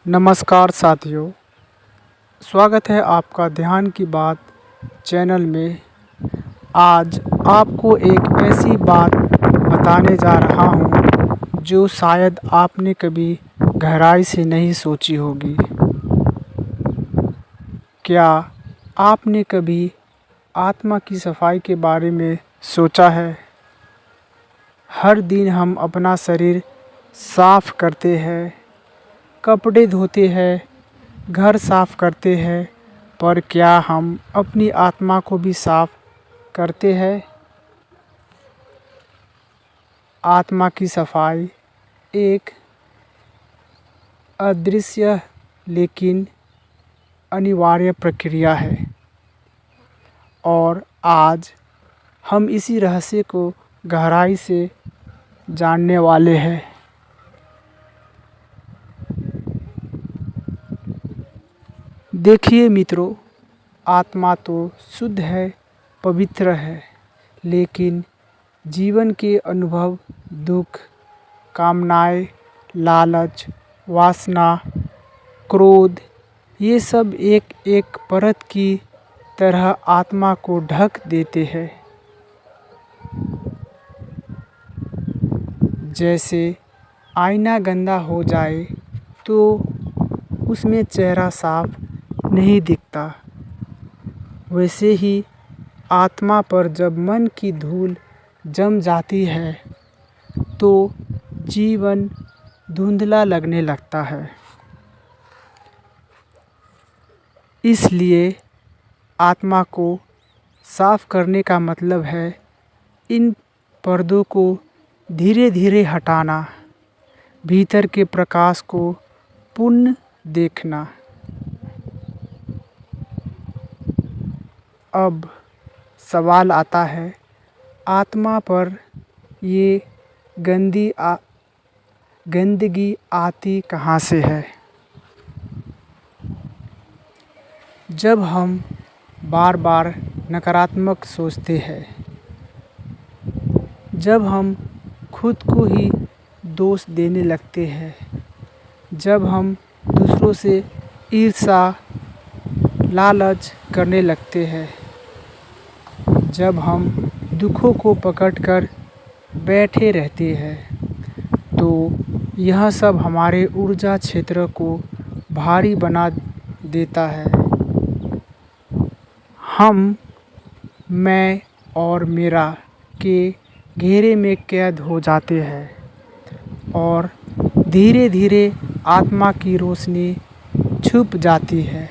नमस्कार साथियों, स्वागत है आपका ध्यान की बात चैनल में। आज आपको एक ऐसी बात बताने जा रहा हूँ जो शायद आपने कभी गहराई से नहीं सोची होगी। क्या आपने कभी आत्मा की सफाई के बारे में सोचा है? हर दिन हम अपना शरीर साफ करते हैं, कपड़े धोते हैं, घर साफ करते हैं, पर क्या हम अपनी आत्मा को भी साफ करते हैं? आत्मा की सफाई एक अदृश्य लेकिन अनिवार्य प्रक्रिया है और आज हम इसी रहस्य को गहराई से जानने वाले हैं। देखिए मित्रों, आत्मा तो शुद्ध है, पवित्र है, लेकिन जीवन के अनुभव, दुख, कामनाएं, लालच, वासना, क्रोध, ये सब एक एक परत की तरह आत्मा को ढक देते हैं। जैसे आईना गंदा हो जाए तो उसमें चेहरा साफ नहीं दिखता, वैसे ही आत्मा पर जब मन की धूल जम जाती है तो जीवन धुंधला लगने लगता है। इसलिए आत्मा को साफ करने का मतलब है इन पर्दों को धीरे धीरे हटाना, भीतर के प्रकाश को पुनः देखना। अब सवाल आता है, आत्मा पर ये गंदगी आती कहाँ से है? जब हम बार बार नकारात्मक सोचते हैं, जब हम खुद को ही दोष देने लगते हैं, जब हम दूसरों से ईर्ष्या, लालच करने लगते हैं, जब हम दुखों को पकड़कर बैठे रहते हैं, तो यह सब हमारे ऊर्जा क्षेत्र को भारी बना देता है। हम मैं और मेरा के घेरे में कैद हो जाते हैं और धीरे धीरे आत्मा की रोशनी छुप जाती है।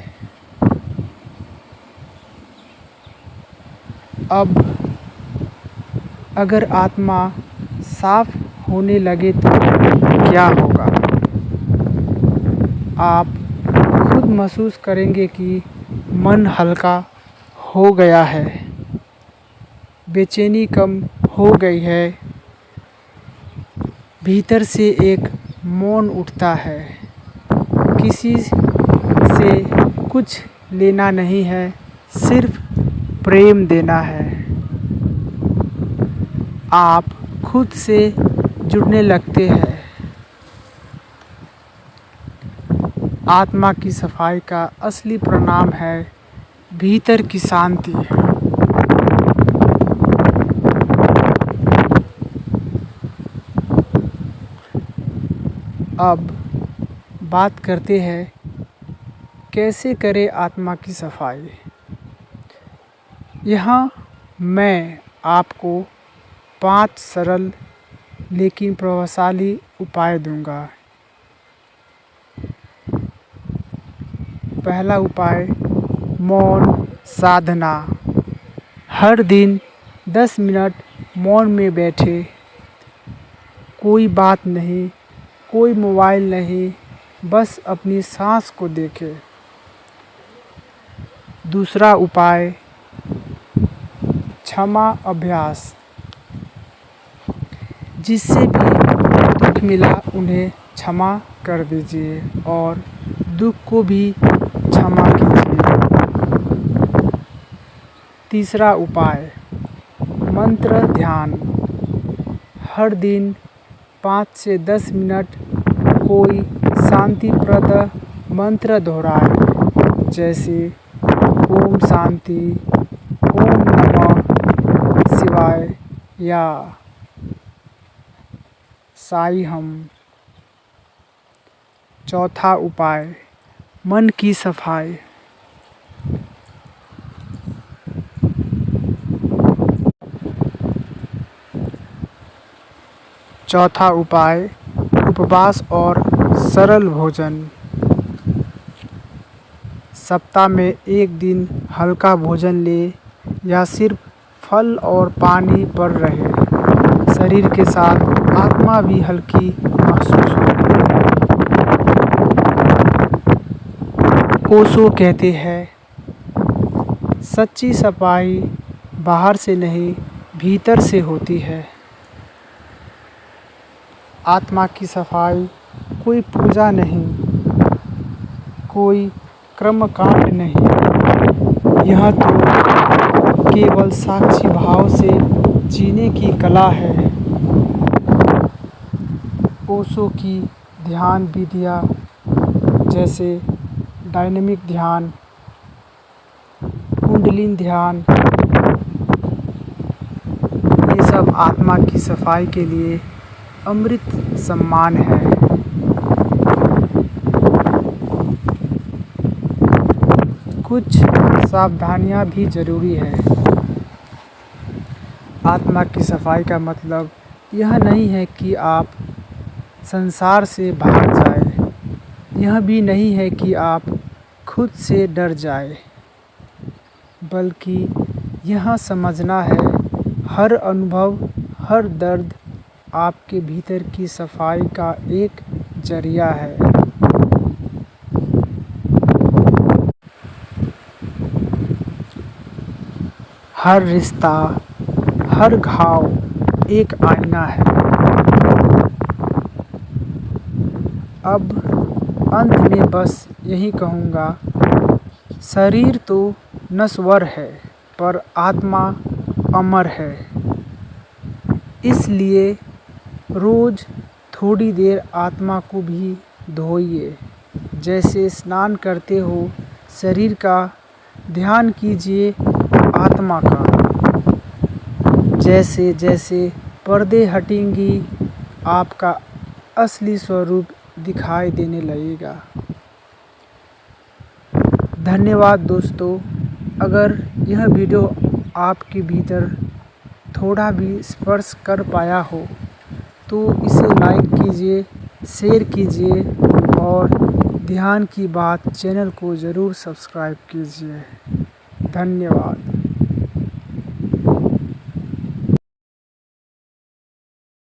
अब अगर आत्मा साफ होने लगे तो क्या होगा? आप खुद महसूस करेंगे कि मन हल्का हो गया है, बेचैनी कम हो गई है, भीतर से एक मौन उठता है। किसी से कुछ लेना नहीं है, सिर्फ प्रेम देना है। आप खुद से जुड़ने लगते हैं। आत्मा की सफाई का असली परिणाम है भीतर की शांति। अब बात करते हैं कैसे करें आत्मा की सफाई। यहाँ मैं आपको 5 सरल लेकिन प्रभावशाली उपाय दूंगा। पहला उपाय, मौन साधना। हर दिन 10 मिनट मौन में बैठे, कोई बात नहीं, कोई मोबाइल नहीं, बस अपनी सांस को देखें। दूसरा उपाय, क्षमा अभ्यास। जिससे भी दुख मिला उन्हें क्षमा कर दीजिए और दुख को भी क्षमा कीजिए। तीसरा उपाय, मंत्र ध्यान। हर दिन 5 से 10 मिनट कोई शांतिप्रद मंत्र दोहराएं, जैसे ओम शांति, ओम नमः शिवाय या साई हम। चौथा उपाय, मन की सफाई। चौथा उपाय, उपवास और सरल भोजन। सप्ताह में एक दिन हल्का भोजन ले या सिर्फ फल और पानी पर रहे। शरीर के साथ आत्मा भी हल्की महसूस हो। ओशो कहते हैं, सच्ची सफाई बाहर से नहीं भीतर से होती है। आत्मा की सफाई कोई पूजा नहीं, कोई कर्मकांड नहीं, यह तो केवल साक्षी भाव से जीने की कला है। ओशो की ध्यान विधियाँ जैसे डायनामिक ध्यान, कुंडलिनी ध्यान, ये सब आत्मा की सफाई के लिए अमृत सम्मान है। कुछ सावधानियां भी ज़रूरी है। आत्मा की सफाई का मतलब यह नहीं है कि आप संसार से भाग जाए, यह भी नहीं है कि आप खुद से डर जाए, बल्कि यह समझना है हर अनुभव, हर दर्द आपके भीतर की सफाई का एक जरिया है। हर रिश्ता, हर घाव एक आईना है। अब अंत में बस यही कहूँगा, शरीर तो नश्वर है पर आत्मा अमर है। इसलिए रोज़ थोड़ी देर आत्मा को भी धोइए। जैसे स्नान करते हो शरीर का, ध्यान कीजिए आत्मा का। जैसे जैसे पर्दे हटेंगी, आपका असली स्वरूप दिखाई देने लगेगा। धन्यवाद दोस्तों। अगर यह वीडियो आपके भीतर थोड़ा भी स्पर्श कर पाया हो तो इसे लाइक कीजिए, शेयर कीजिए और ध्यान की बात चैनल को ज़रूर सब्सक्राइब कीजिए। धन्यवाद।